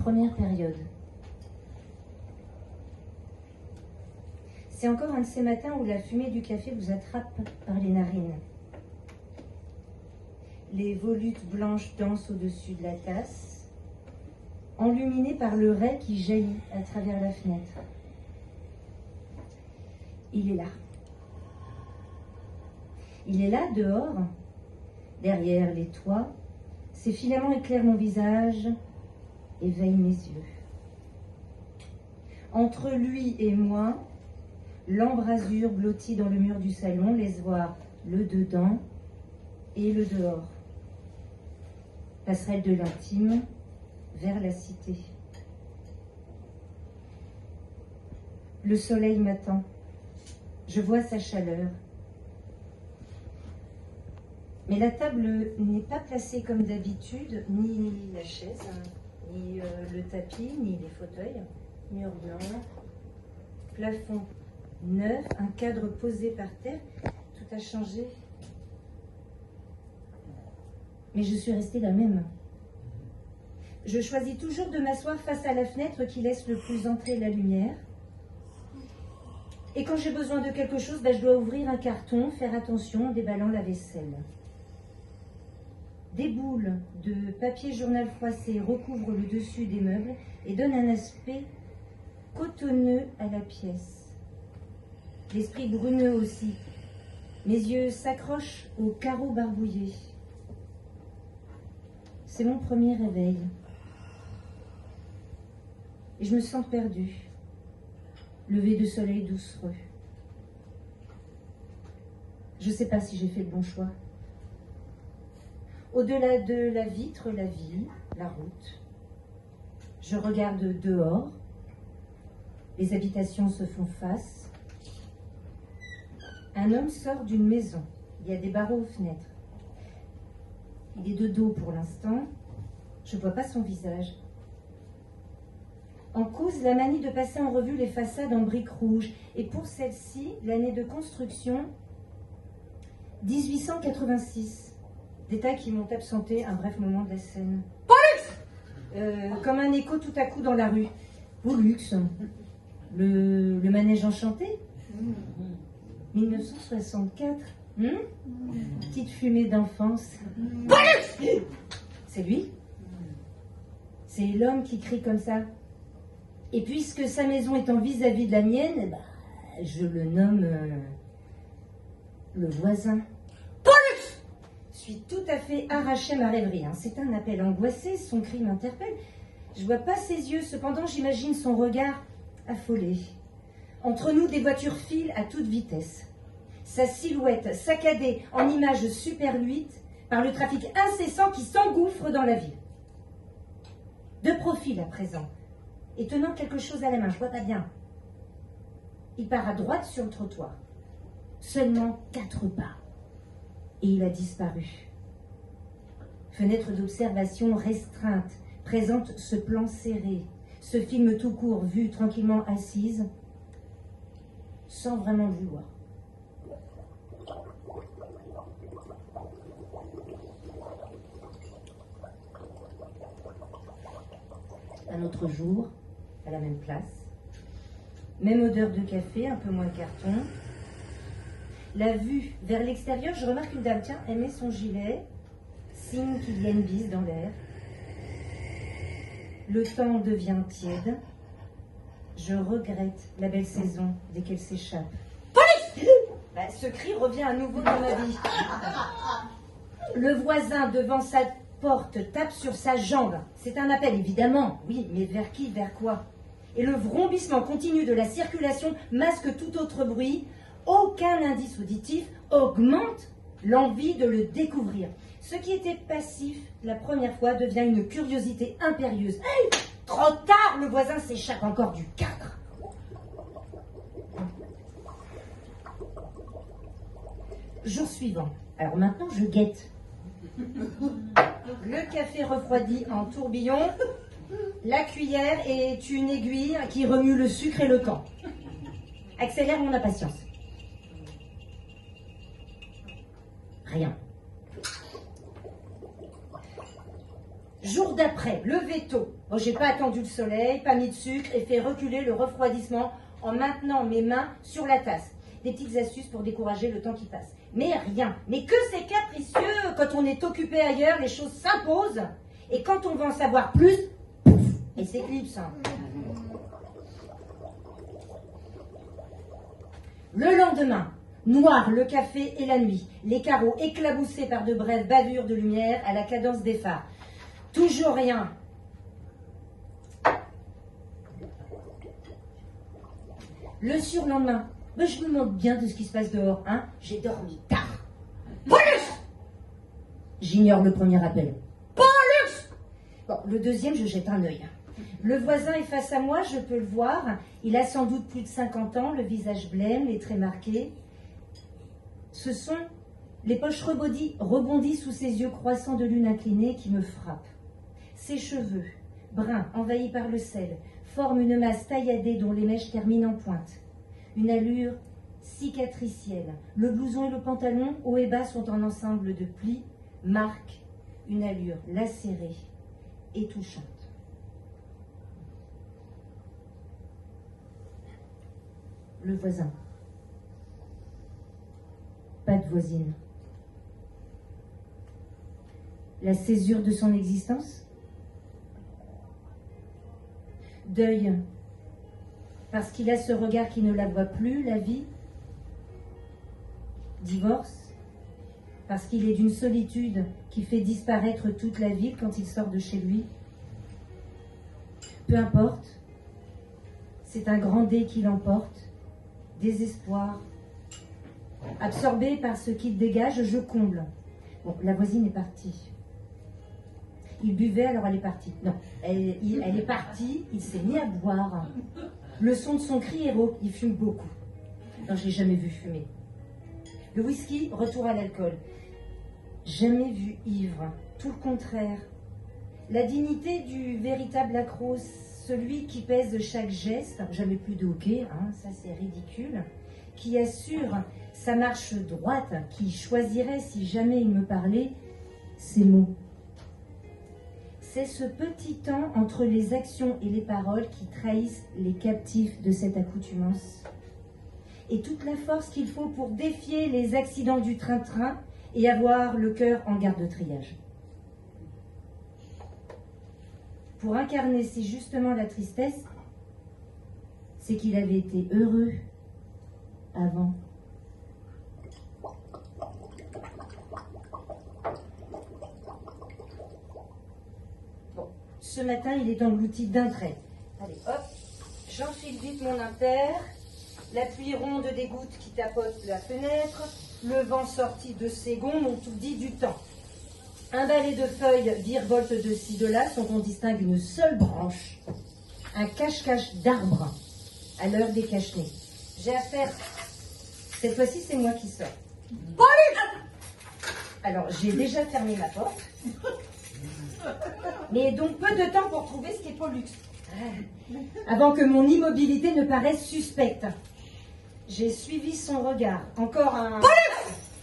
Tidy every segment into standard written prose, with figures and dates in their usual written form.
première période. C'est encore un de ces matins où la fumée du café vous attrape par les narines. Les volutes blanches dansent au-dessus de la tasse, enluminées par le ray qui jaillit à travers la fenêtre. Il est là. Il est là, dehors, derrière les toits. Ses filaments éclairent mon visage, éveillent mes yeux. Entre lui et moi, l'embrasure blottie dans le mur du salon laisse voir le dedans et le dehors. Passerelle de l'intime vers la cité. Le soleil m'attend. Je vois sa chaleur. Mais la table n'est pas placée comme d'habitude, ni la chaise, ni le tapis, ni les fauteuils. Mur blanc, plafond neuf, un cadre posé par terre. Tout a changé. Mais je suis restée la même. Je choisis toujours de m'asseoir face à la fenêtre qui laisse le plus entrer la lumière. Et quand j'ai besoin de quelque chose, je dois ouvrir un carton, faire attention en déballant la vaisselle. Des boules de papier journal froissé recouvrent le dessus des meubles et donnent un aspect cotonneux à la pièce. L'esprit bruneux aussi. Mes yeux s'accrochent aux carreaux barbouillés. C'est mon premier réveil. Et je me sens perdue. Lever de soleil doucereux. Je ne sais pas si j'ai fait le bon choix. Au-delà de la vitre, la ville, la route. Je regarde dehors. Les habitations se font face. Un homme sort d'une maison. Il y a des barreaux aux fenêtres. Il est de dos pour l'instant. Je ne vois pas son visage. En cause, la manie de passer en revue les façades en briques rouges. Et pour celle-ci, l'année de construction, 1886. Détails qui m'ont absenté un bref moment de la scène. Pollux comme un écho tout à coup dans la rue. Pollux. Le manège enchanté. 1964. Petite fumée d'enfance. Pollux. C'est lui. C'est l'homme qui crie comme ça. Et puisque sa maison est en vis-à-vis de la mienne, je le nomme le voisin. Pollux. Je suis tout à fait arrachée à ma rêverie. C'est un appel angoissé, son cri m'interpelle. Je vois pas ses yeux, cependant j'imagine son regard affolé. Entre nous, des voitures filent à toute vitesse. Sa silhouette saccadée en images superluites par le trafic incessant qui s'engouffre dans la ville. De profil à présent. Et tenant quelque chose à la main, je vois pas bien. Il part à droite sur le trottoir. Seulement 4 pas. Et il a disparu. Fenêtre d'observation restreinte présente ce plan serré, ce film tout court vu tranquillement assise, sans vraiment le vouloir. Un autre jour, à la même place. Même odeur de café, un peu moins de carton. La vue vers l'extérieur, je remarque une dame, tiens, elle met son gilet, signe qu'il y a une bise dans l'air. Le temps devient tiède. Je regrette la belle saison dès qu'elle s'échappe. Police! Ce cri revient à nouveau dans ma vie. Le voisin devant sa porte tape sur sa jambe. C'est un appel, évidemment. Oui, mais vers qui, vers quoi? Et le vrombissement continu de la circulation masque tout autre bruit. Aucun indice auditif augmente l'envie de le découvrir. Ce qui était passif la première fois devient une curiosité impérieuse. Hey, trop tard, le voisin s'échappe encore du cadre. Jour suivant. Alors maintenant, je guette. Le café refroidi en tourbillon. La cuillère est une aiguille qui remue le sucre et le camp. Accélère mon impatience. Rien. Jour d'après, levé tôt. Bon, j'ai pas attendu le soleil, pas mis de sucre et fait reculer le refroidissement en maintenant mes mains sur la tasse. Des petites astuces pour décourager le temps qui passe. Mais rien. Mais que c'est capricieux. Quand on est occupé ailleurs, les choses s'imposent. Et quand on veut en savoir plus, pouf, et s'éclipse. Le lendemain, noir le café et la nuit, les carreaux éclaboussés par de brèves bavures de lumière à la cadence des phares. Toujours rien. Le surlendemain, ben je me demande bien de ce qui se passe dehors, hein. J'ai dormi tard. Police! J'ignore le premier appel. Police! Bon, le deuxième, je jette un œil. Le voisin est face à moi, je peux le voir. Il a sans doute plus de 50 ans, le visage blême, les traits marqués. Ce sont les poches rebondies sous ses yeux croissants de lune inclinée qui me frappent. Ses cheveux, bruns, envahis par le sel, forment une masse tailladée dont les mèches terminent en pointe. Une allure cicatricielle. Le blouson et le pantalon, haut et bas, sont en ensemble de plis, marquent une allure lacérée et touchante. Le voisin. Pas de voisine. La césure de son existence? Deuil, parce qu'il a ce regard qui ne la voit plus, la vie. Divorce, parce qu'il est d'une solitude qui fait disparaître toute la ville quand il sort de chez lui. Peu importe, c'est un grand dé qui l'emporte, désespoir. Absorbé par ce qu'il dégage, je comble. Bon, la voisine est partie. Il buvait, alors elle est partie. Non, elle est partie, il s'est mis à boire. Le son de son cri est rauque, il fume beaucoup. Non, je l'ai jamais vu fumer. Le whisky, retour à l'alcool. Jamais vu ivre, tout le contraire. La dignité du véritable accro, celui qui pèse chaque geste, jamais plus de hockey, hein, ça c'est ridicule, qui assure sa marche droite, qui choisirait, si jamais il me parlait, ses mots. C'est ce petit temps entre les actions et les paroles qui trahissent les captifs de cette accoutumance. Et toute la force qu'il faut pour défier les accidents du train-train et avoir le cœur en garde de triage. Pour incarner si justement la tristesse, c'est qu'il avait été heureux avant. Ce matin, il est englouti d'un trait. Allez, hop, j'enfile vite mon impair, la pluie ronde des gouttes qui tapotent la fenêtre, le vent sorti de ses gonds ont tout dit du temps. Un balai de feuilles virevolte de ci de là, sans qu'on distingue une seule branche. Un cache-cache d'arbres à l'heure des cache-nez. J'ai affaire. Cette fois-ci, c'est moi qui sors. Alors, j'ai déjà fermé ma porte. Mais donc peu de temps pour trouver ce qu'est Pollux. Avant que mon immobilité ne paraisse suspecte. J'ai suivi son regard. Encore un...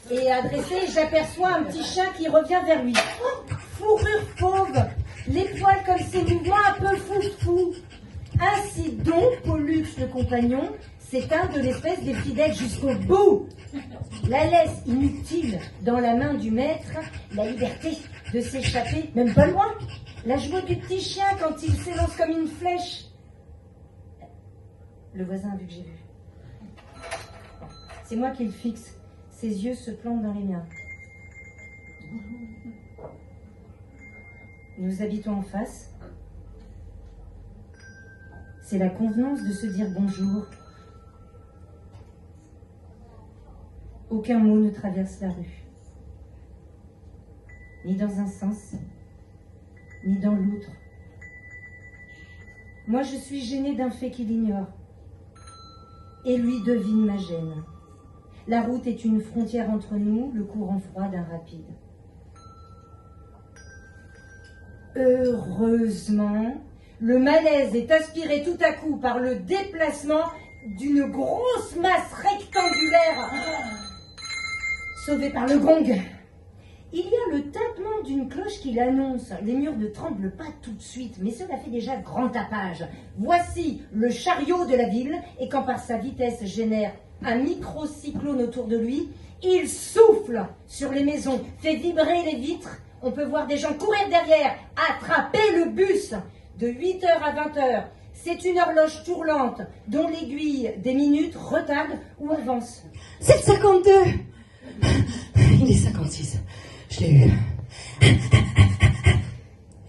Et adressé, j'aperçois un petit chat qui revient vers lui. Oh, fourrure fauve, les poils comme ses mouvements un peu fou-fou. Ainsi donc, Pollux le compagnon s'éteint de l'espèce des fidèles jusqu'au bout. La laisse inutile dans la main du maître, la liberté de s'échapper, même pas loin. La joie du petit chien quand il s'élance comme une flèche. Le voisin a vu que j'ai vu. Bon, c'est moi qui le fixe. Ses yeux se plantent dans les miens. Nous habitons en face. C'est la convenance de se dire bonjour. Aucun mot ne traverse la rue. Ni dans un sens, ni dans l'autre. Moi, je suis gênée d'un fait qu'il ignore. Et lui devine ma gêne. La route est une frontière entre nous, le courant froid d'un rapide. Heureusement, le malaise est aspiré tout à coup par le déplacement d'une grosse masse rectangulaire, sauvée par le gong. Il y a le tintement d'une cloche qui l'annonce. Les murs ne tremblent pas tout de suite, mais cela fait déjà grand tapage. Voici le chariot de la ville, et quand par sa vitesse génère un microcyclone autour de lui, il souffle sur les maisons, fait vibrer les vitres. On peut voir des gens courir derrière, attraper le bus de 8h à 20h. C'est une horloge tournante dont l'aiguille des minutes retarde ou avance. C'est le 52. Il est 56. Je l'ai eu.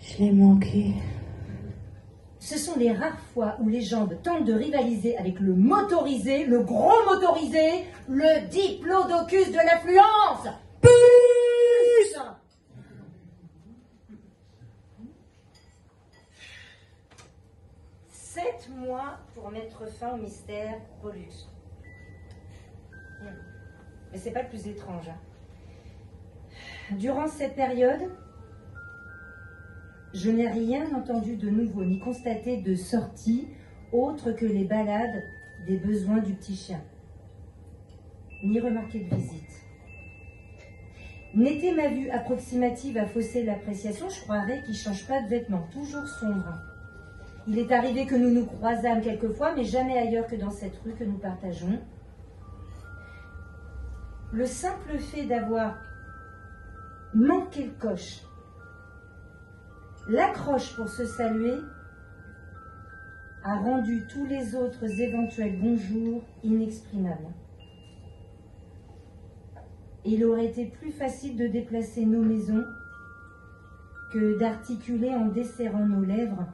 Je l'ai manqué. Ce sont les rares fois où les jambes tentent de rivaliser avec le motorisé, le gros motorisé, le diplodocus de l'affluence. Bus ! 7 mois pour mettre fin au mystère Pollux. Mais c'est pas le plus étrange. Durant cette période, je n'ai rien entendu de nouveau, ni constaté de sortie autre que les balades des besoins du petit chien, ni remarqué de visite. N'était ma vue approximative à fausser l'appréciation, je croirais qu'il ne change pas de vêtements, toujours sombre. Il est arrivé que nous nous croisâmes quelquefois, mais jamais ailleurs que dans cette rue que nous partageons. Le simple fait d'avoir manqué le coche, l'accroche pour se saluer, a rendu tous les autres éventuels bonjours inexprimables. Il aurait été plus facile de déplacer nos maisons que d'articuler en desserrant nos lèvres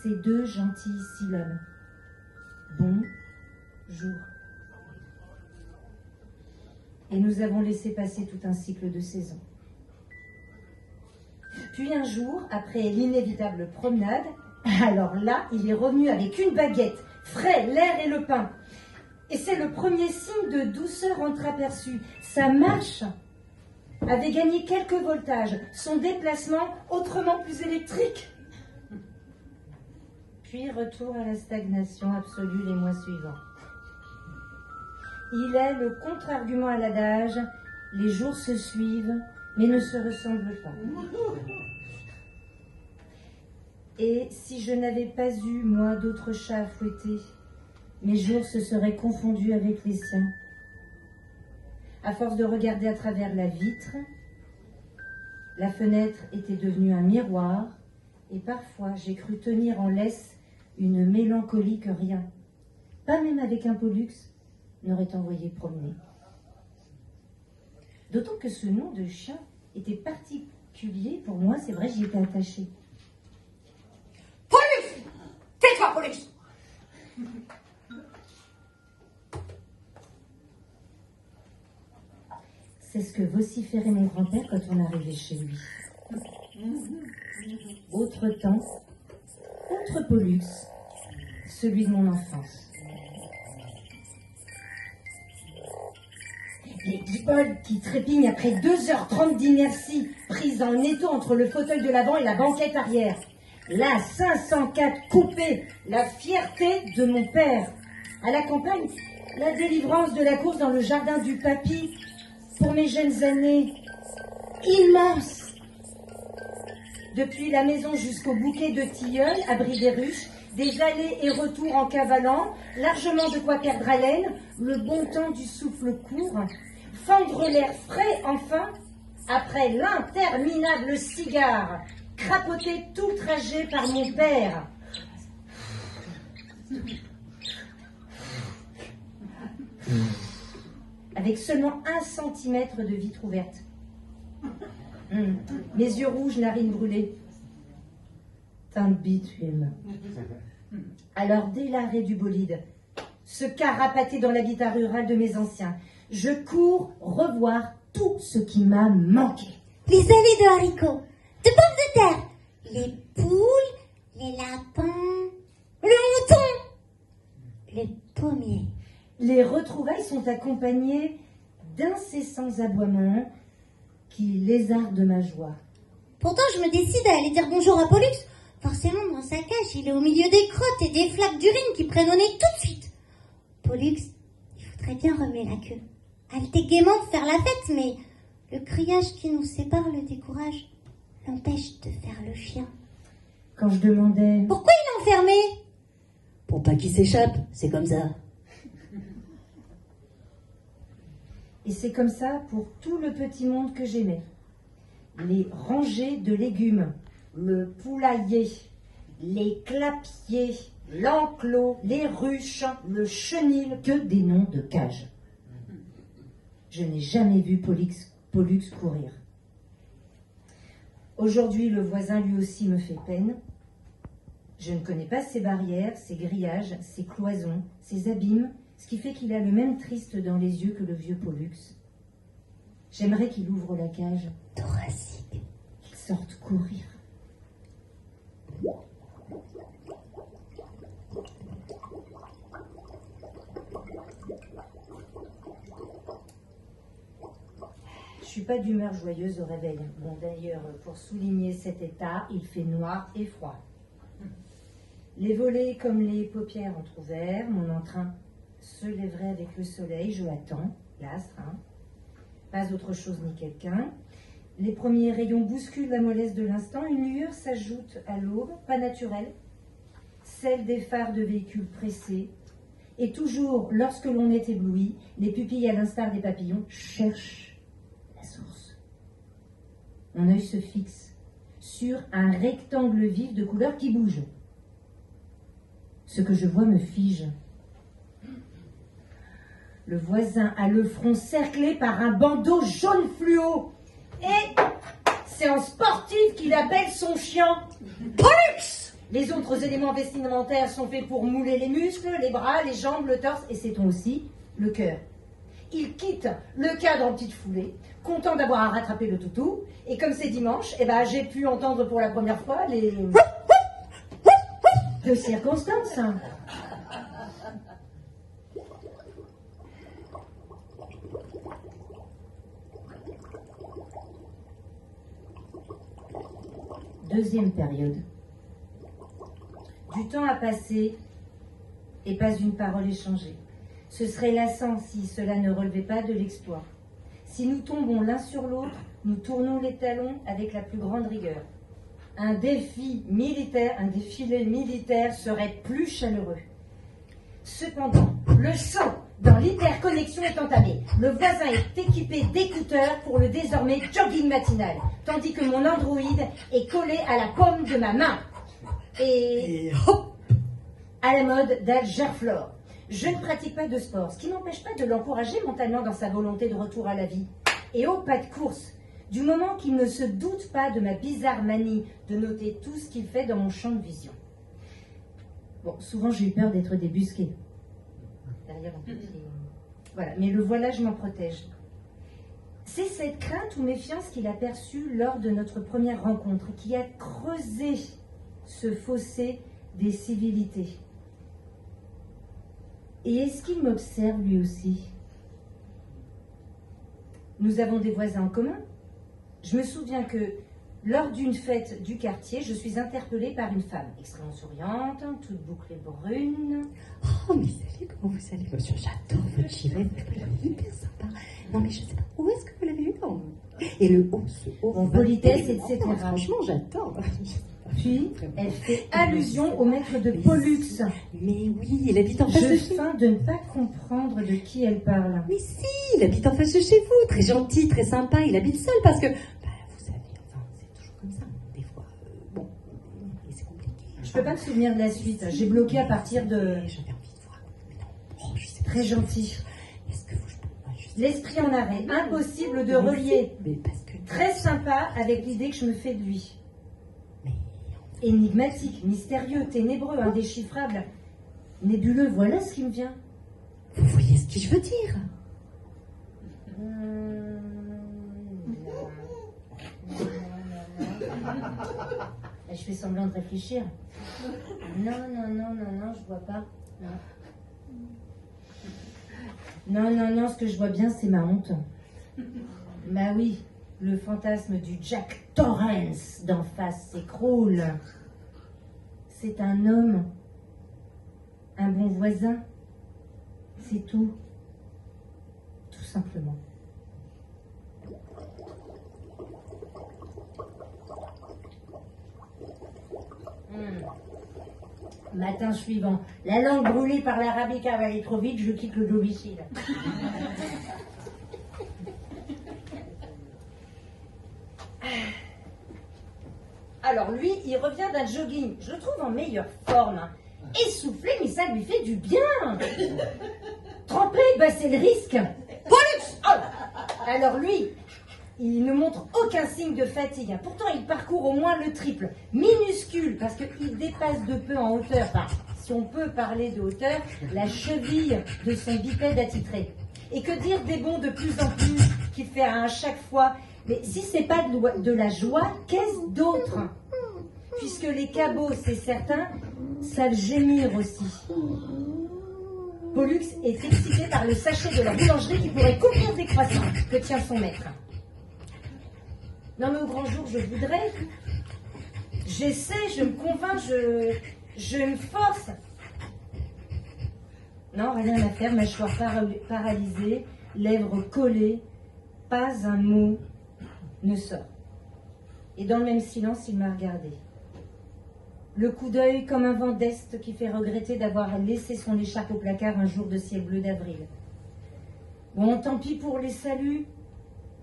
ces 2 gentilles syllabes. Bonjour. Et nous avons laissé passer tout un cycle de saisons. Puis un jour, après l'inévitable promenade, alors là, il est revenu avec une baguette, frais, l'air et le pain. Et c'est le premier signe de douceur entreaperçu. Sa marche avait gagné quelques voltages, son déplacement autrement plus électrique. Puis retour à la stagnation absolue les mois suivants. Il est le contre-argument à l'adage « les jours se suivent, mais ne se ressemblent pas ». Et si je n'avais pas eu, moi, d'autres chats à fouetter, mes jours se seraient confondus avec les siens. À force de regarder à travers la vitre, la fenêtre était devenue un miroir, et parfois j'ai cru tenir en laisse une mélancolie que rien, pas même avec un Pollux, n'aurait envoyé promener. D'autant que ce nom de chien était particulier pour moi, c'est vrai, j'y étais attachée. Pollux! Tais-toi, Pollux! C'est ce que vociférait mon grand-père quand on arrivait chez lui. Autre temps, autre Pollux, celui de mon enfance. Les guibolles qui trépignent après 2h30 d'inertie, prises en étau entre le fauteuil de l'avant et la banquette arrière. La 504 coupée, la fierté de mon père. À la campagne, la délivrance de la course dans le jardin du papy, pour mes jeunes années, immense. Depuis la maison jusqu'au bouquet de tilleuls, abri des ruches, des allées et retours en cavalant, largement de quoi perdre haleine, le bon temps du souffle court, fendre l'air frais enfin, après l'interminable cigare, crapoté tout trajet par mon père. Avec seulement 1 centimètre de vitre ouverte. Mes yeux rouges, narines brûlées. Teint de bitume. Alors, dès l'arrêt du bolide, se carapater dans l'habitat rural de mes anciens, je cours revoir tout ce qui m'a manqué. Les allées de haricots, de pommes de terre, les poules, les lapins, le mouton, le pommier. Les retrouvailles sont accompagnées d'incessants aboiements qui lézardent ma joie. Pourtant, je me décide à aller dire bonjour à Pollux. Forcément, dans sa cage, il est au milieu des crottes et des flaques d'urine qui prennent au nez tout de suite. Pollux, il faudrait bien remuer la queue. Halter gaiement, faire la fête, mais Le criage qui nous sépare le décourage, l'empêche de faire le chien. Quand je demandais... Pourquoi il l'a enfermé? Pour pas qu'il s'échappe, c'est comme ça. Et c'est comme ça pour tout le petit monde que j'aimais. Les rangées de légumes, le poulailler, les clapiers, l'enclos, les ruches, le chenil, que des noms de cages. Je n'ai jamais vu Pollux courir. Aujourd'hui, le voisin lui aussi me fait peine. Je ne connais pas ses barrières, ses grillages, ses cloisons, ses abîmes, ce qui fait qu'il a le même triste dans les yeux que le vieux Pollux. J'aimerais qu'il ouvre la cage, Thoracique. qu'il sorte courir. Je suis pas d'humeur joyeuse au réveil. Bon, d'ailleurs, pour souligner cet état, il fait noir et froid. Les volets comme les paupières entr'ouverts, mon entrain se lèverait avec le soleil, je l'attends, l'astre, hein. Pas autre chose ni quelqu'un. Les premiers rayons bousculent la mollesse de l'instant, une lueur s'ajoute à l'aube, pas naturelle, celle des phares de véhicules pressés. Et toujours, lorsque l'on est ébloui, les pupilles, à l'instar des papillons, cherchent la source. Mon œil se fixe sur un rectangle vif de couleur qui bouge. Ce que je vois me fige. Le voisin a le front cerclé par un bandeau jaune fluo. Et c'est en sportif qu'il appelle son chien Pollux. Les autres éléments vestimentaires sont faits pour mouler les muscles, les bras, les jambes, le torse et, sait-on aussi, le cœur. Il quitte le cadre en petite foulée, content d'avoir rattrapé le toutou. Et comme c'est dimanche, j'ai pu entendre pour la première fois les... de circonstances. Deuxième période. Du temps a passé et pas une parole échangée. Ce serait lassant si cela ne relevait pas de l'exploit. Si nous tombons l'un sur l'autre, nous tournons les talons avec la plus grande rigueur. Un défilé militaire serait plus chaleureux. Cependant, le saut dans l'hyperconnexion est entamé. Le voisin est équipé d'écouteurs pour le désormais jogging matinal, tandis que mon androïde est collé à la paume de ma main. Et hop, à la mode d'Al Gerflor. Je ne pratique pas de sport, ce qui n'empêche pas de l'encourager mentalement dans sa volonté de retour à la vie. Et au pas de course, du moment qu'il ne se doute pas de ma bizarre manie de noter tout ce qu'il fait dans mon champ de vision. Bon, souvent j'ai eu peur d'être débusquée. Derrière un petit... Voilà, mais le voilà, je m'en protège. C'est cette crainte ou méfiance qu'il a perçue lors de notre première rencontre qui a creusé ce fossé des civilités. Et est-ce qu'il m'observe lui aussi? Nous avons des voisins en commun. Je me souviens que lors d'une fête du quartier, je suis interpellée par une femme extrêmement souriante, toute bouclée brune. Oh, mais salut, comment vous allez, monsieur? J'adore votre gilet, vous l'avez hyper sympa. Non, mais je sais pas, où est-ce que vous l'avez eu, non? Et le haut, ce haut. Bon, politesse, etc. Franchement, j'adore. Puis, elle fait allusion au maître de Pollux. Mais oui, il habite en face de Je chez vous. feins de ne pas comprendre de qui elle parle. Mais si, il habite en face de chez vous, très gentil, très sympa, il habite seul parce que, vous savez, enfin, c'est toujours comme ça, des fois, bon, c'est compliqué. Je peux pas me souvenir de la suite. J'ai bloqué à partir de... J'avais envie de voir, mais non, oh, je sais pas. Très gentil. Est-ce que je L'esprit en arrêt. Impossible de relier. Mais parce que... Très sympa avec l'idée que je me fais de lui. Énigmatique, mystérieux, ténébreux, indéchiffrable, nébuleux, voilà ce qui me vient. Vous voyez ce que je veux dire? Je fais semblant de réfléchir. Non, je vois pas. Non, ce que je vois bien, c'est ma honte. Bah oui, le fantasme du Jack Torrance d'en face s'écroule. C'est un homme, un bon voisin, c'est tout. Tout simplement. Matin suivant, la langue brûlée par l'arabica va aller trop vite, je quitte le domicile. Alors lui, il revient d'un jogging, je le trouve en meilleure forme. Essoufflé, mais ça lui fait du bien. Trempé, bah c'est le risque. Pollux. Oh. Alors lui, il ne montre aucun signe de fatigue. Pourtant, il parcourt au moins le triple. Minuscule, parce qu'il dépasse de peu en hauteur. Enfin, si on peut parler de hauteur, la cheville de son bipède attitré. Et que dire des bonds de plus en plus qu'il fait à chaque fois. Mais si c'est pas de la joie, qu'est-ce d'autre? Puisque les cabots, c'est certain, savent gémir aussi. Pollux est excité par le sachet de la boulangerie qui pourrait couvrir des croissants que tient son maître. Non mais au grand jour, je voudrais. J'essaie, je me convainc, je me force. Non, rien à faire, mâchoire paralysée, lèvres collées, pas un mot ne sort. Et dans le même silence, il m'a regardé. Le coup d'œil comme un vent d'est qui fait regretter d'avoir laissé son écharpe au placard un jour de ciel bleu d'avril. Bon, tant pis pour les saluts.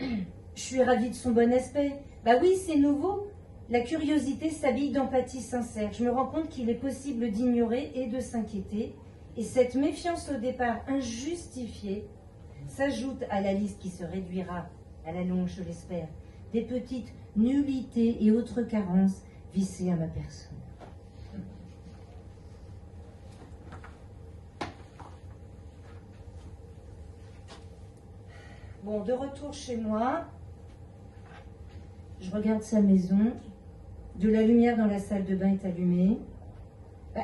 Je suis ravie de son bon aspect. Bah oui, c'est nouveau. La curiosité s'habille d'empathie sincère. Je me rends compte qu'il est possible d'ignorer et de s'inquiéter. Et cette méfiance au départ injustifiée s'ajoute à la liste qui se réduira à la longue, je l'espère, des petites nullités et autres carences vissées à ma personne. Bon, de retour chez moi, je regarde sa maison. De la lumière dans la salle de bain est allumée.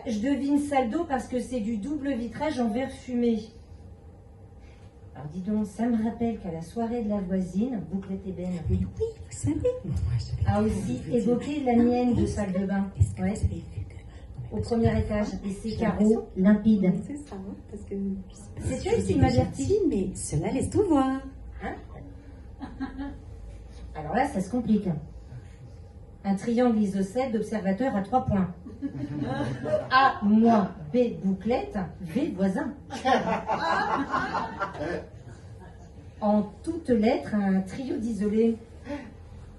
Je devine salle d'eau parce que c'est du double vitrage en verre fumé. Alors dis donc, ça me rappelle qu'à la soirée de la voisine, Bouclette et Ben, Mais oui, vous savez, a aussi évoqué la mienne de salle de bain. Ouais. Au premier étage, et ses carreaux limpides. C'est ça, hein, parce que... C'est elle qui m'avertit. Mais cela laisse tout voir. Hein? Alors là, ça se complique. Un triangle isocèle d'observateurs à 3 points. A, moi, B, bouclette, V, voisin. En toutes lettres, un trio d'isolés.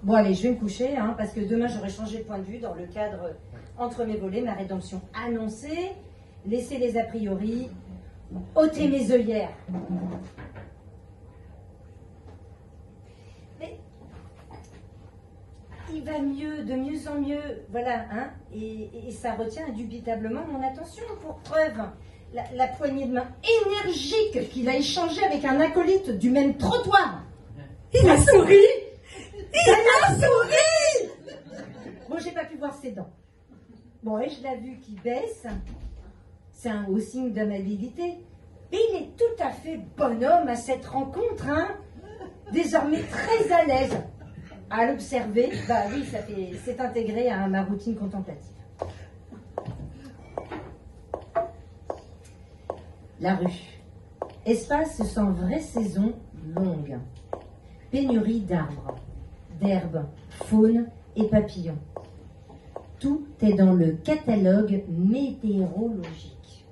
Bon, allez, je vais me coucher, hein, parce que demain, j'aurai changé de point de vue dans le cadre entre mes volets, ma rédemption annoncée, laisser les a priori, ôter mes œillères. Mais il va mieux, de mieux en mieux, voilà, hein, et ça retient indubitablement mon attention. Pour preuve, la poignée de main énergique qu'il a échangée avec un acolyte du même trottoir. Il a souri. Il a souri. Bon, j'ai pas pu voir ses dents. Bon, et je l'ai vu qui baisse. C'est un haut signe d'amabilité. Et il est tout à fait bonhomme à cette rencontre, hein. Désormais très à l'aise. À l'observer, bah oui, c'est intégré à ma routine contemplative. La rue. Espace sans vraie saison longue. Pénurie d'arbres, d'herbes, faune et papillons. Tout est dans le catalogue météorologique.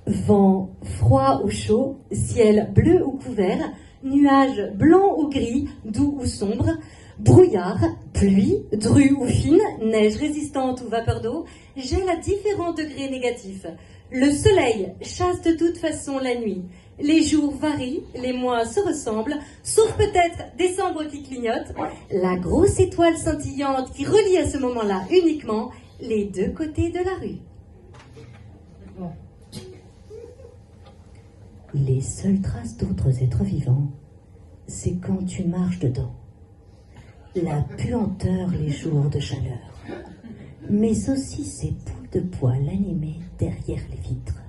Vent froid ou chaud, ciel bleu ou couvert, nuages blancs ou gris, doux ou sombres, brouillard, pluie, drue ou fine, neige résistante ou vapeur d'eau, gèle à différents degrés négatifs. Le soleil chasse de toute façon la nuit. Les jours varient, les mois se ressemblent, sauf peut-être décembre qui clignote, la grosse étoile scintillante qui relie à ce moment-là uniquement les deux côtés de la rue. Bon. Les seules traces d'autres êtres vivants, c'est quand tu marches dedans. La puanteur les jours de chaleur, mais aussi ces boules de poils animées derrière les vitres.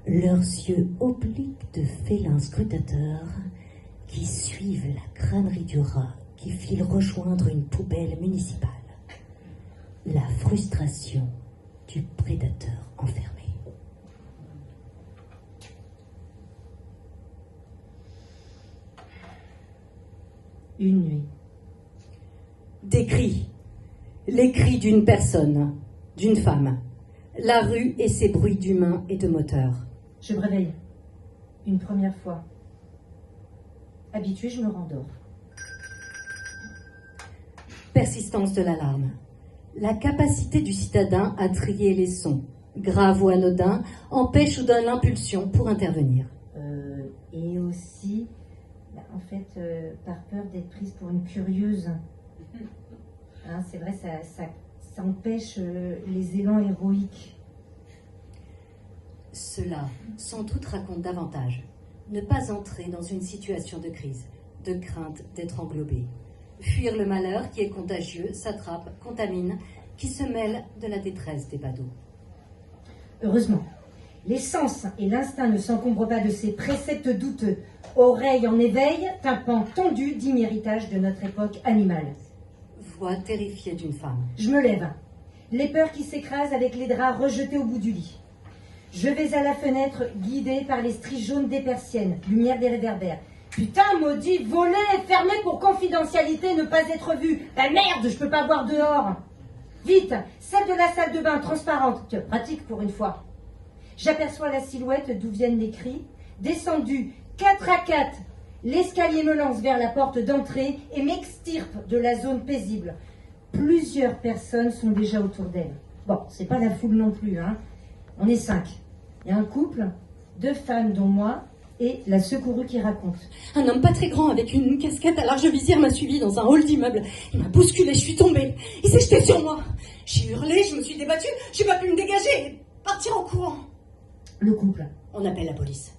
Leurs yeux obliques de félins scrutateurs qui suivent la crânerie du rat qui file rejoindre une poubelle municipale. La frustration du prédateur enfermé. Une nuit. Des cris, Les cris d'une personne, d'une femme. La rue et ses bruits d'humains et de moteurs. Je me réveille. Une première fois. Habituée, je me rendors. Persistance de l'alarme. La capacité du citadin à trier les sons, graves ou anodins, empêche ou donne l'impulsion pour intervenir. Et aussi, par peur d'être prise pour une curieuse. Hein, c'est vrai, ça empêche les élans héroïques. Cela, sans doute, raconte davantage. Ne pas entrer dans une situation de crise, de crainte d'être englobé. Fuir le malheur qui est contagieux, s'attrape, contamine, qui se mêle de la détresse des badauds. Heureusement, les sens et l'instinct ne s'encombrent pas de ces préceptes douteux. Oreilles en éveil, tympan tendu, digne héritage de notre époque animale. Voix terrifiée d'une femme. Je me lève, les peurs qui s'écrasent avec les draps rejetés au bout du lit. Je vais à la fenêtre, guidée par les stries jaunes des persiennes, lumière des réverbères. Putain, maudit, volet, fermé pour confidentialité, ne pas être vu. La merde, je peux pas voir dehors. Vite, celle de la salle de bain, transparente. Tiens, pratique pour une fois. J'aperçois la silhouette d'où viennent les cris. Descendu, 4 à 4, l'escalier me lance vers la porte d'entrée et m'extirpe de la zone paisible. Plusieurs personnes sont déjà autour d'elle. Bon, c'est pas la foule non plus, hein. On est 5. Il y a un couple, 2 femmes dont moi, et la secourue qui raconte. Un homme pas très grand avec une casquette à large visière m'a suivi dans un hall d'immeuble. Il m'a bousculé, je suis tombée. Il s'est jeté sur moi. J'ai hurlé, je me suis débattue, j'ai pas pu me dégager et partir en courant. Le couple. On appelle la police.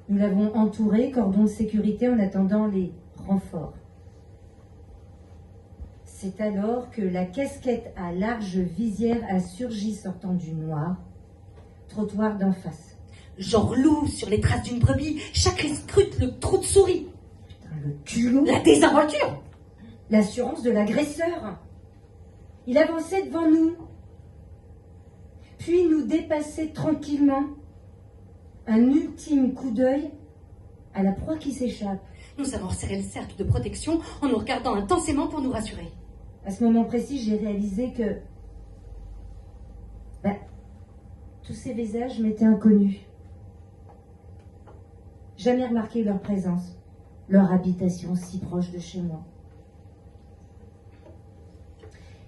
Nous l'avons entouré, cordon de sécurité en attendant les renforts. C'est alors que la casquette à large visière a surgi sortant du noir, trottoir d'en face. Genre loup sur les traces d'une brebis, chaque scrute le trou de souris. Putain, le culot. La désinvolture. L'assurance de l'agresseur. Il avançait devant nous, puis nous dépassait tranquillement. Un ultime coup d'œil à la proie qui s'échappe. Nous avons resserré le cercle de protection en nous regardant intensément pour nous rassurer. À ce moment précis, j'ai réalisé que tous ces visages m'étaient inconnus. Jamais remarqué leur présence, leur habitation si proche de chez moi.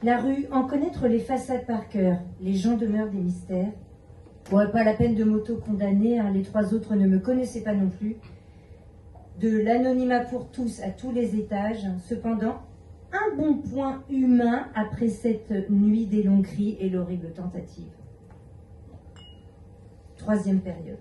La rue, en connaître les façades par cœur, les gens demeurent des mystères. Bon, pas la peine de m'auto-condamner, hein, les 3 autres ne me connaissaient pas non plus. De l'anonymat pour tous à tous les étages, cependant, un bon point humain après cette nuit des longs cris et l'horrible tentative. 3e période.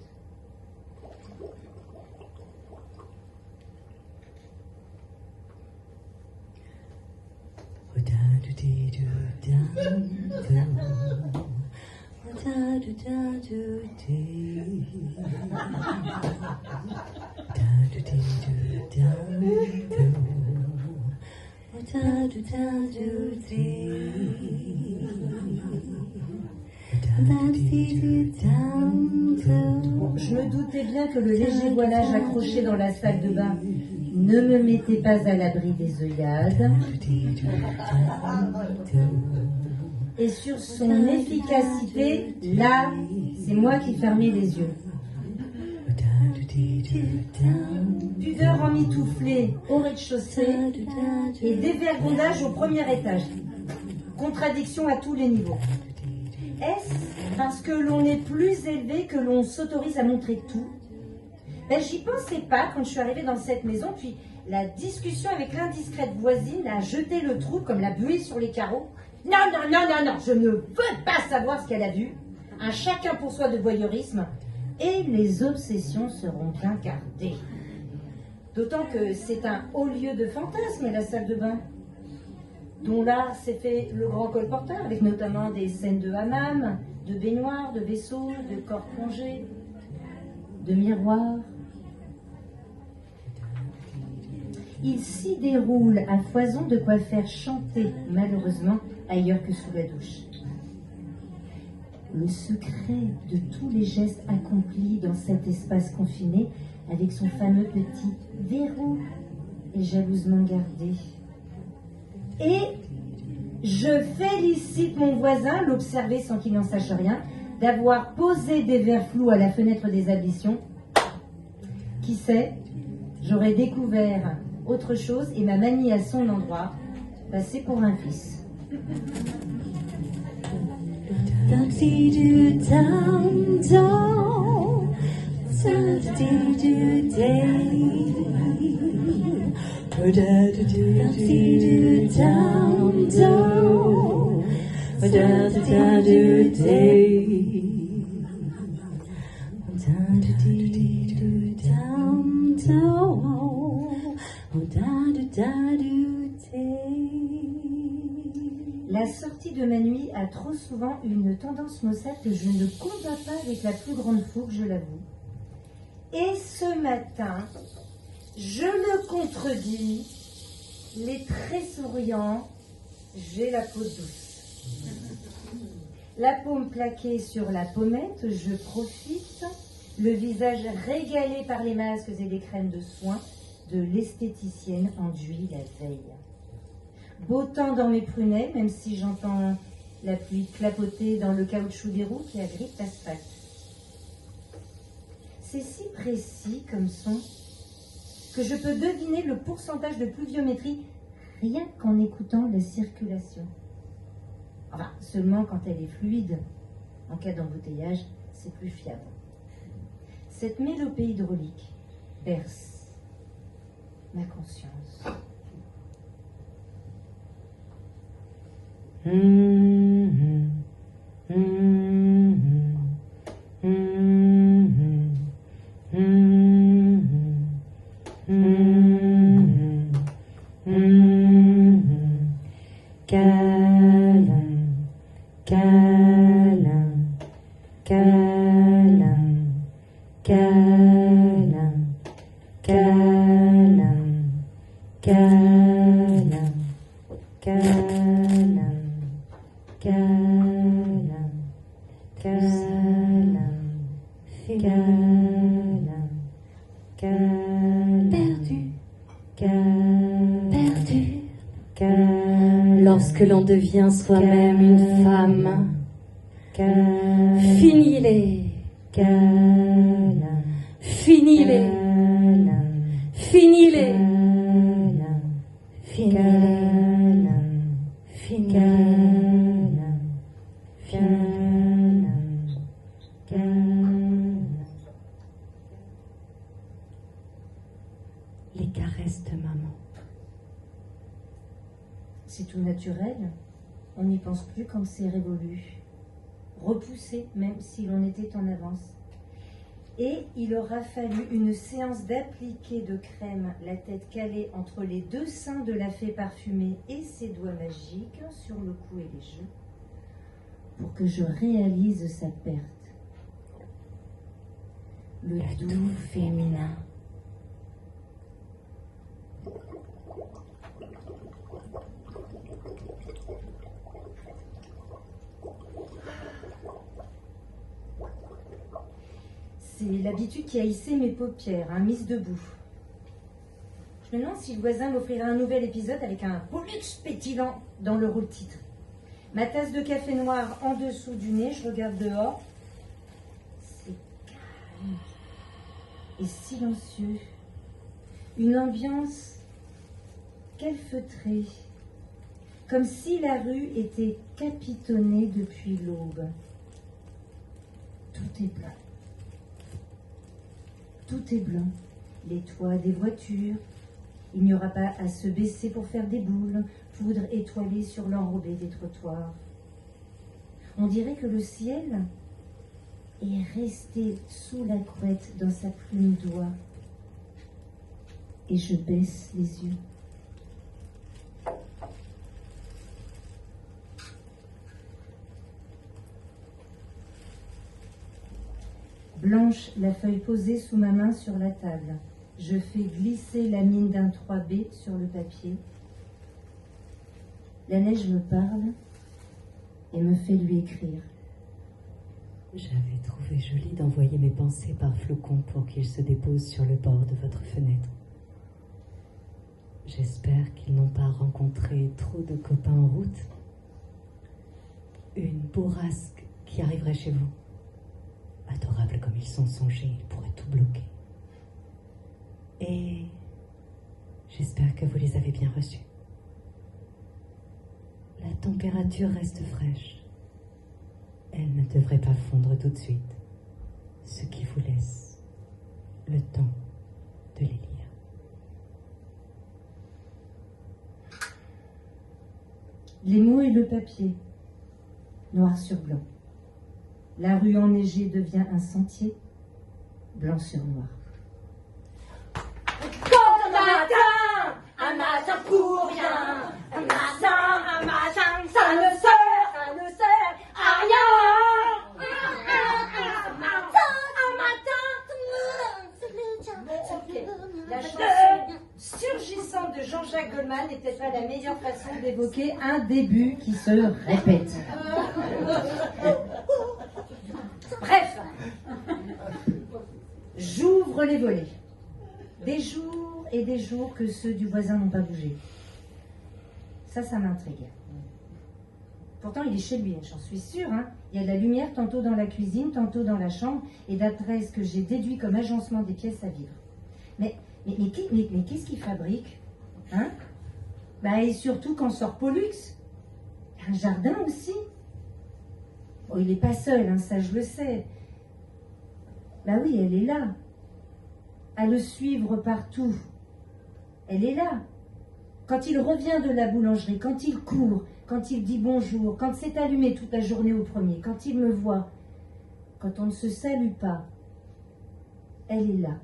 Je me doutais bien que le léger voilage accroché dans la salle de bain ne me mettait pas à l'abri des œillades. Et sur son efficacité, là, c'est moi qui fermais les yeux. Pudeur emmitouflée au rez-de-chaussée et dévergondage au premier étage. Contradiction à tous les niveaux. Est-ce parce que l'on est plus élevé que l'on s'autorise à montrer tout? J'y pensais pas quand je suis arrivée dans cette maison, puis la discussion avec l'indiscrète voisine a jeté le trou comme la buée sur les carreaux. Non, je ne veux pas savoir ce qu'elle a vu. Un chacun pour soi de voyeurisme. Et les obsessions seront bien gardées. D'autant que c'est un haut lieu de fantasme, la salle de bain, dont là s'est fait le grand colporteur, avec notamment des scènes de hammam, de baignoires, de vaisseaux, de corps plongés, de miroirs. Il s'y déroule à foison de quoi faire chanter, malheureusement, ailleurs que sous la douche. Le secret de tous les gestes accomplis dans cet espace confiné, avec son fameux petit verrou, est jalousement gardé. Et Je félicite mon voisin, l'observer sans qu'il n'en sache rien, d'avoir posé des verres flous à la fenêtre des admissions. Qui sait, j'aurais découvert autre chose et ma mamie à son endroit passait pour un fils. Taxi du down, down, taxi du day. Taxi du down, down, taxi du day. Taxi du down, down, La sortie de ma nuit a trop souvent une tendance maussade que je ne combats pas avec la plus grande fougue, je l'avoue. Et ce matin, je me contredis, les traits souriants, j'ai la peau douce. La paume plaquée sur la pommette, je profite, le visage régalé par les masques et des crèmes de soins de l'esthéticienne enduit la veille. Beau temps dans mes prunets, même si j'entends la pluie clapoter dans le caoutchouc des roues qui agrippe l'asphalte. C'est si précis comme son que je peux deviner le pourcentage de pluviométrie rien qu'en écoutant la circulation. Enfin, seulement quand elle est fluide. En cas d'embouteillage, c'est plus fiable. Cette mélopée hydraulique berce ma conscience. Lorsque l'on devient soi-même une femme, finis-les, finis-les, finis-les, finis-les, les caresses de maman. C'est tout naturel, on n'y pense plus quand c'est révolu, repoussé même si l'on était en avance. Et il aura fallu une séance d'appliquer de crème, la tête calée entre les deux seins de la fée parfumée et ses doigts magiques sur le cou et les joues, pour que je réalise sa perte. Le doux féminin. C'est l'habitude qui a hissé mes paupières, mise debout. Je me demande si le voisin m'offrira un nouvel épisode avec un Pollux pétillant dans le rôle titre. Ma tasse de café noir en dessous du nez, je regarde dehors. C'est calme et silencieux. Une ambiance calfeutrée, comme si la rue était capitonnée depuis l'aube. Tout est blanc. Tout est blanc, les toits des voitures. Il n'y aura pas à se baisser pour faire des boules, poudre étoilée sur l'enrobé des trottoirs. On dirait que le ciel est resté sous la couette dans sa plume d'oie. Et je baisse les yeux. Blanche, la feuille posée sous ma main sur la table. Je fais glisser la mine d'un 3B sur le papier. La neige me parle et me fait lui écrire. J'avais trouvé joli d'envoyer mes pensées par flocons pour qu'ils se déposent sur le bord de votre fenêtre. J'espère qu'ils n'ont pas rencontré trop de copains en route une bourrasque qui arriverait chez vous. Adorables comme ils sont songés, ils pourraient tout bloquer. Et j'espère que vous les avez bien reçus. La température reste fraîche. Elle ne devrait pas fondre tout de suite, ce qui vous laisse le temps de les lire. Les mots et le papier, noir sur blanc. La rue enneigée devient un sentier, blanc sur noir. Quand un matin pour rien, un matin, ça ne sert à rien. Un matin, La chanson surgissante de Jean-Jacques Goldman n'était pas la meilleure façon d'évoquer un début qui se répète. Bref, j'ouvre les volets. Des jours et des jours que ceux du voisin n'ont pas bougé. Ça m'intrigue. Pourtant, il est chez lui, j'en suis sûre. Hein. Il y a de la lumière tantôt dans la cuisine, tantôt dans la chambre, et d'après ce que j'ai déduit comme agencement des pièces à vivre. Mais qu'est-ce qu'il fabrique, hein? Et surtout quand sort Pollux. Un jardin aussi. Oh, il n'est pas seul, hein, ça je le sais. Oui, elle est là. À le suivre partout. Elle est là. Quand il revient de la boulangerie, quand il court, quand il dit bonjour, quand c'est allumé toute la journée au premier, quand il me voit, quand on ne se salue pas, elle est là.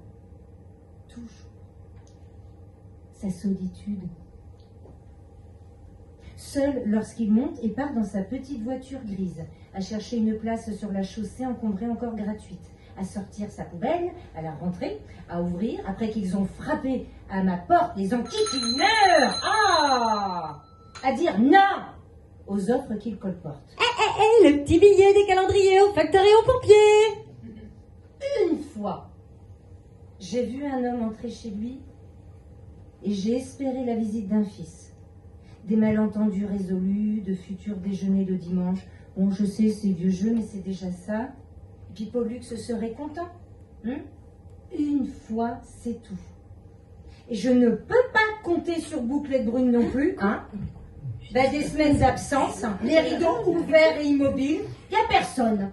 Toujours. Sa solitude. Seul lorsqu'il monte et part dans sa petite voiture grise, à chercher une place sur la chaussée encombrée encore gratuite, à sortir sa poubelle, à la rentrer, à ouvrir, après qu'ils ont frappé à ma porte les enquiquineurs, à dire non aux offres qu'ils colportent. Le petit billet des calendriers au facteur et aux pompiers. Une fois, j'ai vu un homme entrer chez lui et j'ai espéré la visite d'un fils. Des malentendus résolus, de futurs déjeuners le dimanche. Bon, je sais, c'est vieux jeu, mais c'est déjà ça. Et puis Pollux serait content. Une fois, c'est tout. Et je ne peux pas compter sur Bouclette Brune non plus. Des semaines d'absence, les rideaux ouverts et immobiles, il n'y a personne.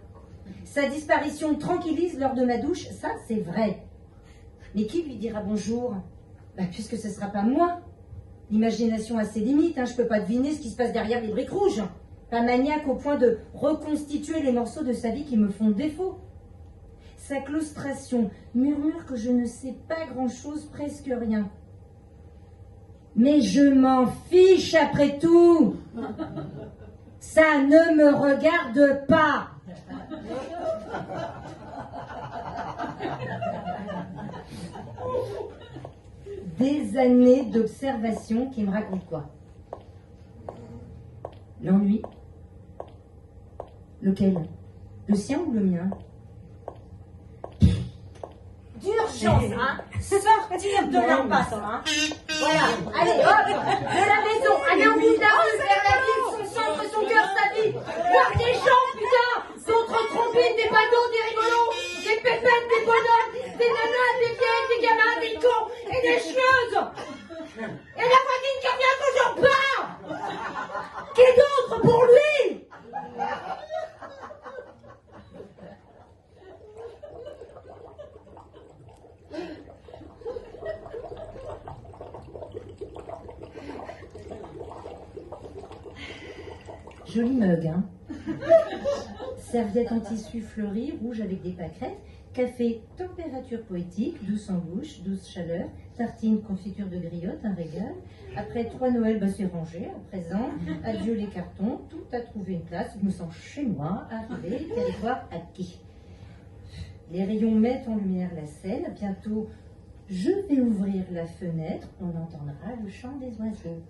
Sa disparition tranquillise lors de ma douche, ça c'est vrai. Mais qui lui dira bonjour? Puisque ce ne sera pas moi. L'imagination a ses limites, je ne peux pas deviner ce qui se passe derrière les briques rouges. Pas maniaque au point de reconstituer les morceaux de sa vie qui me font défaut. Sa claustration murmure que je ne sais pas grand-chose, presque rien. Mais je m'en fiche après tout. Ça ne me regarde pas. Des années d'observation qui me racontent quoi? L'ennui? Lequel? Le sien ou le mien? d'urgence, sortir de l'impasse, Voilà, allez, hop, de la maison, aller au bout de la rue, vers la ville, son centre, son cœur, sa vie, voir des gens, putain, d'autres trompines, des badauds, des rigolos, des pépettes, des bonhommes, des nanas, des vieilles, des gamins, des cons et des chieuses. Et la voisine qui revient toujours pas. Qui d'autre pour lui? Joli mug, Serviette en tissu fleuri, rouge avec des pâquerettes. Café, température poétique, douce en bouche, douce chaleur. Tartine, confiture de griotte, un régal. Après 3 Noëls, c'est rangé, à présent. Adieu les cartons, tout a trouvé une place. Je me sens chez moi, arrivé, territoire acquis. Les rayons mettent en lumière la scène. Bientôt, je vais ouvrir la fenêtre. On entendra le chant des oiseaux.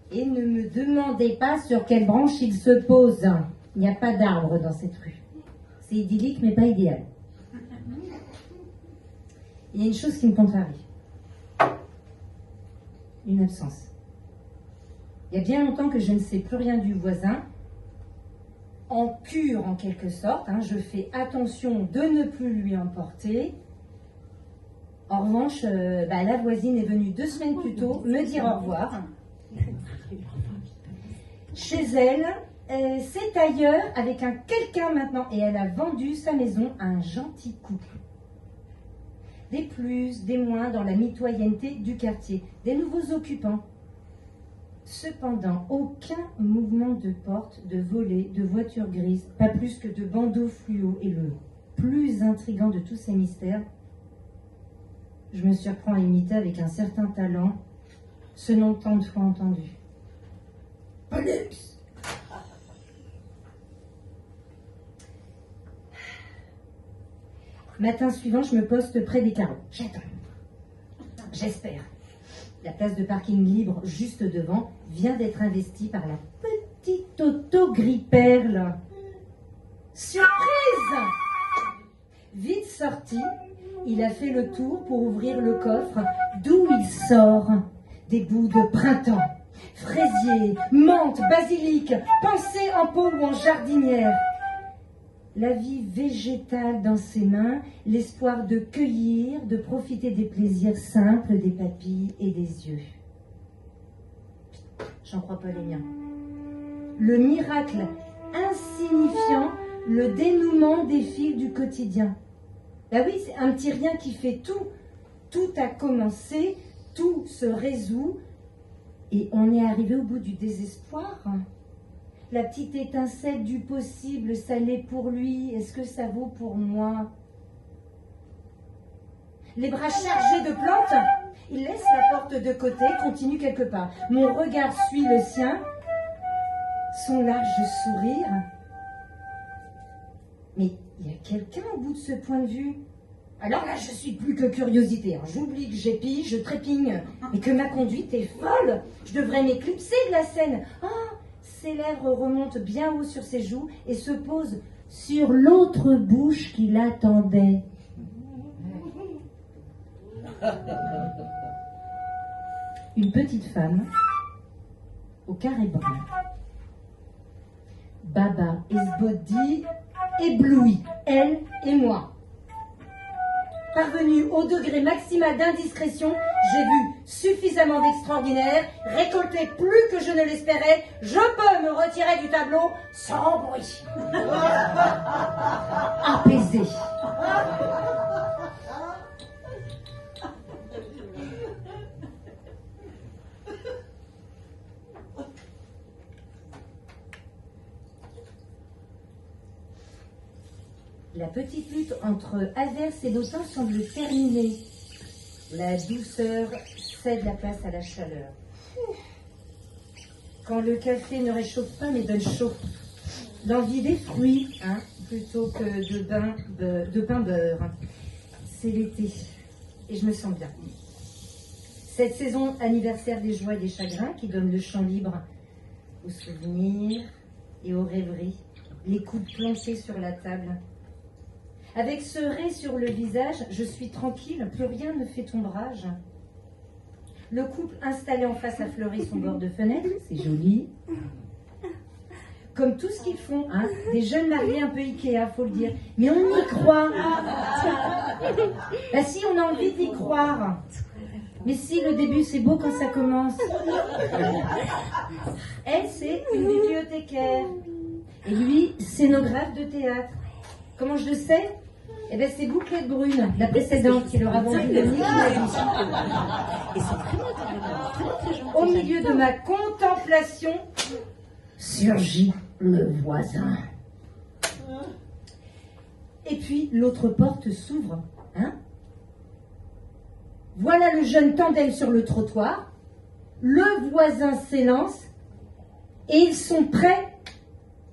Et ne me demandez pas sur quelle branche il se pose. Il n'y a pas d'arbre dans cette rue. C'est idyllique, mais pas idéal. Il y a une chose qui me contrarie. Une absence. Il y a bien longtemps que je ne sais plus rien du voisin, en cure en quelque sorte. Hein. Je fais attention de ne plus lui en porter. En revanche, la voisine est venue 2 semaines plus tôt me dire au revoir. Chez elle, c'est ailleurs avec un quelqu'un maintenant et elle a vendu sa maison à un gentil couple. Des plus, des moins dans la mitoyenneté du quartier, des nouveaux occupants. Cependant, aucun mouvement de porte, de volet, de voiture grise, pas plus que de bandeaux fluo. Et le plus intriguant de tous ces mystères, je me surprends à imiter avec un certain talent ce nom tant de fois entendu. Pollux. Matin suivant, je me poste près des carreaux. J'attends. J'espère. La place de parking libre juste devant vient d'être investie par la petite auto gris-perle. Surprise! Vite sorti, il a fait le tour pour ouvrir le coffre d'où il sort des bouts de printemps. Fraisier, menthe, basilic, pensée en pot ou en jardinière. La vie végétale dans ses mains, l'espoir de cueillir, de profiter des plaisirs simples des papilles et des yeux. J'en crois pas les miens. Le miracle insignifiant, le dénouement des fils du quotidien. Ben oui, c'est un petit rien qui fait tout. Tout a commencé, tout se résout, et on est arrivé au bout du désespoir. La petite étincelle du possible, ça l'est pour lui. Est-ce que ça vaut pour moi? Les bras chargés de plantes, il laisse la porte de côté, continue quelque part. Mon regard suit le sien, son large sourire. Mais il y a quelqu'un au bout de ce point de vue. Alors là, je suis plus que curiosité. Hein. J'oublie que j'épie, je trépigne, et que ma conduite est folle. Je devrais m'éclipser de la scène. Ah, ses lèvres remontent bien haut sur ses joues et se posent sur l'autre bouche qui l'attendait. Une petite femme au carré brun. Baba Esbody, éblouie, elle et moi. Parvenue au degré maximal d'indiscrétion, j'ai vu suffisamment d'extraordinaire, récolté plus que je ne l'espérais, je peux me retirer du tableau sans bruit. Apaisé. La petite lutte entre averse et beau temps semble terminée. La douceur cède la place à la chaleur. Quand le café ne réchauffe pas mais donne chaud. L'envie des fruits, hein, plutôt que de pain beurre. C'est l'été et je me sens bien. Cette saison anniversaire des joies et des chagrins qui donne le champ libre aux souvenirs et aux rêveries. Les coudes plantés sur la table. Avec ce rai sur le visage, je suis tranquille, plus rien ne fait ombrage. Le couple installé en face a fleuri son bord de fenêtre, c'est joli. Comme tout ce qu'ils font, hein, des jeunes mariés un peu Ikea, faut le dire. Mais on y croit. Bah si, on a envie d'y croire. Mais si, le début, c'est beau quand ça commence. Elle, c'est une bibliothécaire. Et lui, scénographe de théâtre. Comment je le sais? Eh bien, c'est Bouclette Brune, la précédente, qui leur a vendu le nid. Au milieu de ma contemplation, surgit le voisin. Et puis, l'autre porte s'ouvre. Hein? Voilà le jeune tandem sur le trottoir. Le voisin s'élance et ils sont prêts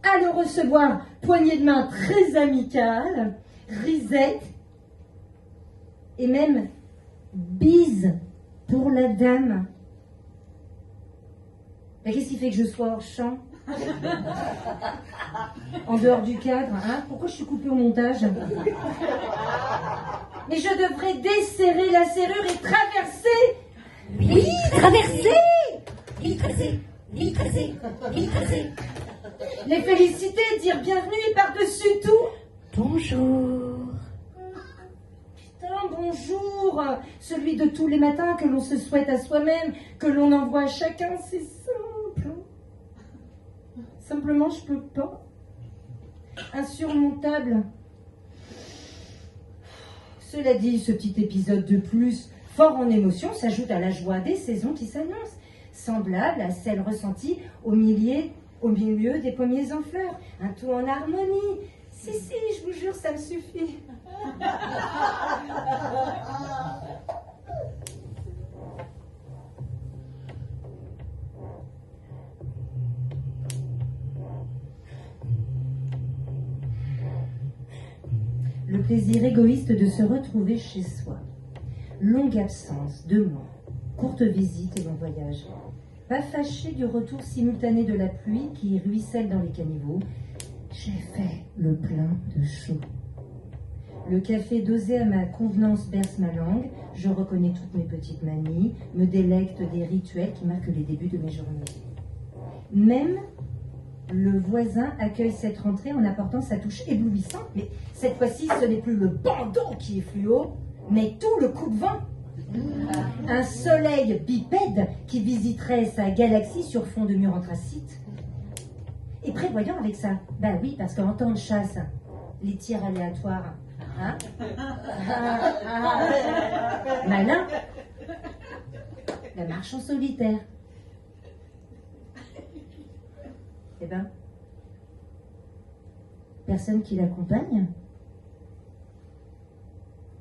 à le recevoir. Poignée de main très amicale, risette et même bise pour la dame. Mais qu'est-ce qui fait que je sois hors champ? En dehors du cadre, hein? Pourquoi je suis coupée au montage? Mais je devrais desserrer la serrure et traverser. Oui, traverser. Vite traverser, vite traverser, vite traverser. les féliciter, dire bienvenue et par-dessus tout... Bonjour. Putain, bonjour. Celui de tous les matins que l'on se souhaite à soi-même, que l'on envoie à chacun, c'est simple. Simplement, je peux pas. Insurmontable. Cela dit, ce petit épisode de plus, fort en émotion, s'ajoute à la joie des saisons qui s'annoncent, semblable à celle ressentie au milieu des pommiers en fleurs. Un tout en harmonie. Si, je vous jure, ça me suffit. Le plaisir égoïste de se retrouver chez soi. Longue absence, 2 mois, courte visite et long voyage. Pas fâché du retour simultané de la pluie qui ruisselle dans les caniveaux, j'ai fait le plein de chaud. Le café dosé à ma convenance berce ma langue, je reconnais toutes mes petites manies, me délecte des rituels qui marquent les débuts de mes journées. Même le voisin accueille cette rentrée en apportant sa touche éblouissante, mais cette fois-ci ce n'est plus le bandeau qui est fluo, mais tout le coup de vent. Un soleil bipède qui visiterait sa galaxie sur fond de murs anthracite. Et prévoyant avec ça, bah oui, parce qu'en temps de chasse, les tirs aléatoires, hein, malin, la marche en solitaire. Eh ben, personne qui l'accompagne.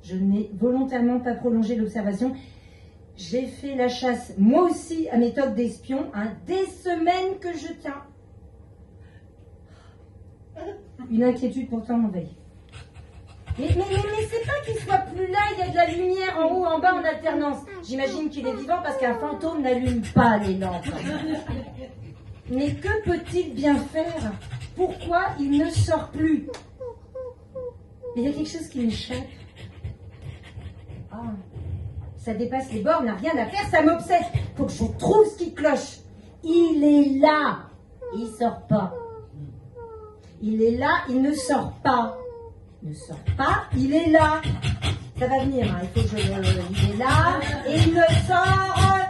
Je n'ai volontairement pas prolongé l'observation. J'ai fait la chasse, moi aussi, à mes toques d'espion, hein, des semaines que je tiens. Une inquiétude pourtant m'envahit. Mais c'est pas qu'il soit plus là, il y a de la lumière en haut, en bas, en alternance. J'imagine qu'il est vivant parce qu'un fantôme n'allume pas les lampes. Mais que peut-il bien faire? Pourquoi il ne sort plus? Il y a quelque chose qui m'échappe. Ah, ça dépasse les bornes, n'a rien à faire, ça m'obsède. Faut que je trouve ce qui cloche. Il est là, il sort pas. Il est là, il ne sort pas. Il ne sort pas, il est là. Ça va venir, hein. Il faut que il est là, et il me sort.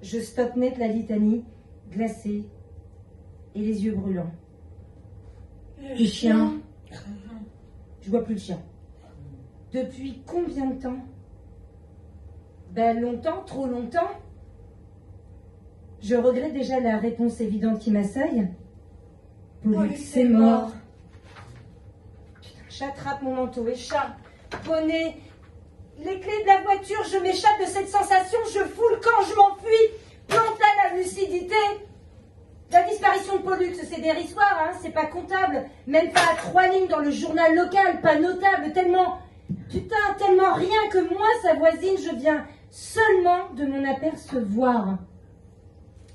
Je stoppe net la litanie, glacée, et les yeux brûlants. Le chien. Je vois plus le chien. Depuis combien de temps? Ben longtemps, trop longtemps. Je regrette déjà la réponse évidente qui m'assaille. Pollux, c'est mort. Putain, j'attrape mon manteau, écharpe, bonnet, les clés de la voiture, je m'échappe de cette sensation, je fous le camp, je m'enfuis, plante à la lucidité. La disparition de Pollux, c'est dérisoire, hein, c'est pas comptable, même pas à 3 lignes dans le journal local, pas notable, tellement rien que moi, sa voisine, je viens seulement de m'en apercevoir.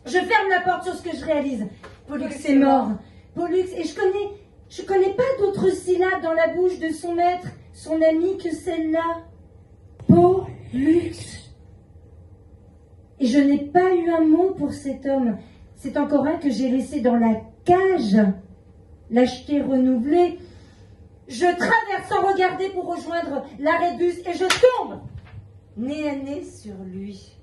Je ferme la porte sur ce que je réalise. Pollux est mort. Pollux, et je connais pas d'autres syllabes dans la bouche de son maître, son ami, que celle-là. Pollux. Et je n'ai pas eu un mot pour cet homme. C'est encore un que j'ai laissé dans la cage. L'acheter renouvelé. Je traverse sans regarder pour rejoindre l'arrêt de bus et je tombe nez à nez sur lui.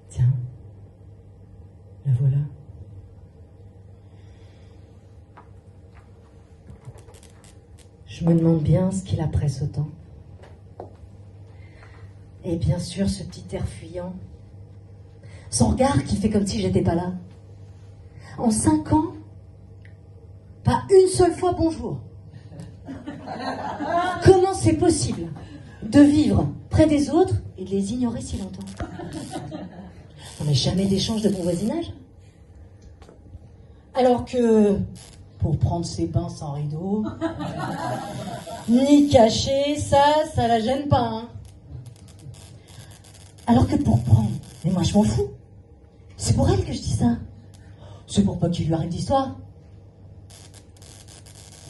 Tiens, la voilà. Je me demande bien ce qui la presse autant. Et bien sûr, ce petit air fuyant. Son regard qui fait comme si j'étais pas là. En 5 ans, pas une seule fois bonjour. Comment c'est possible de vivre près des autres et de les ignorer si longtemps? On n'a jamais d'échange de bon voisinage. Alors que, pour prendre ses bains sans rideau, ni caché, ça la gêne pas, hein. Alors que pour prendre, mais moi je m'en fous. C'est pour elle que je dis ça. C'est pour pas qu'il lui arrive d'histoire.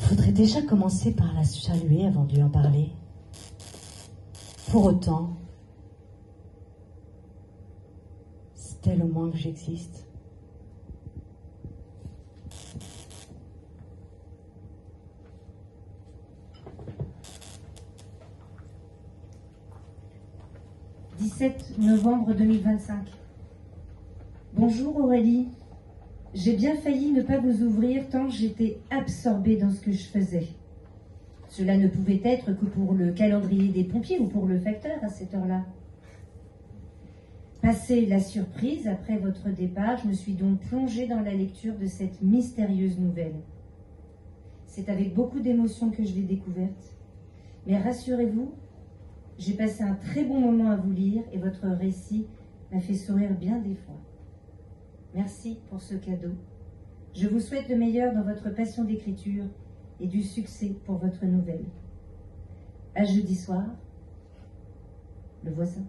faudrait déjà commencer par la saluer avant de lui en parler. Pour autant, c'est-elle au moins que j'existe? « 17 novembre 2025. Bonjour Aurélie. J'ai bien failli ne pas vous ouvrir tant j'étais absorbée dans ce que je faisais. Cela ne pouvait être que pour le calendrier des pompiers ou pour le facteur à cette heure-là. Passée la surprise après votre départ, je me suis donc plongée dans la lecture de cette mystérieuse nouvelle. C'est avec beaucoup d'émotion que je l'ai découverte. Mais rassurez-vous, j'ai passé un très bon moment à vous lire et votre récit m'a fait sourire bien des fois. Merci pour ce cadeau. Je vous souhaite le meilleur dans votre passion d'écriture et du succès pour votre nouvelle. À jeudi soir, le voisin.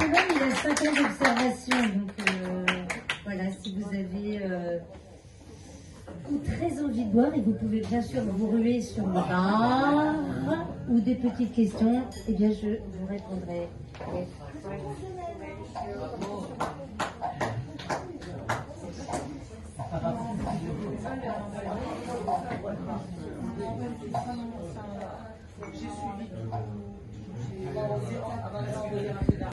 Il a 5 ans d'observation, donc voilà, si vous avez ou très envie de boire, et vous pouvez bien sûr vous ruer sur le bar ou des petites questions, eh bien je vous répondrai.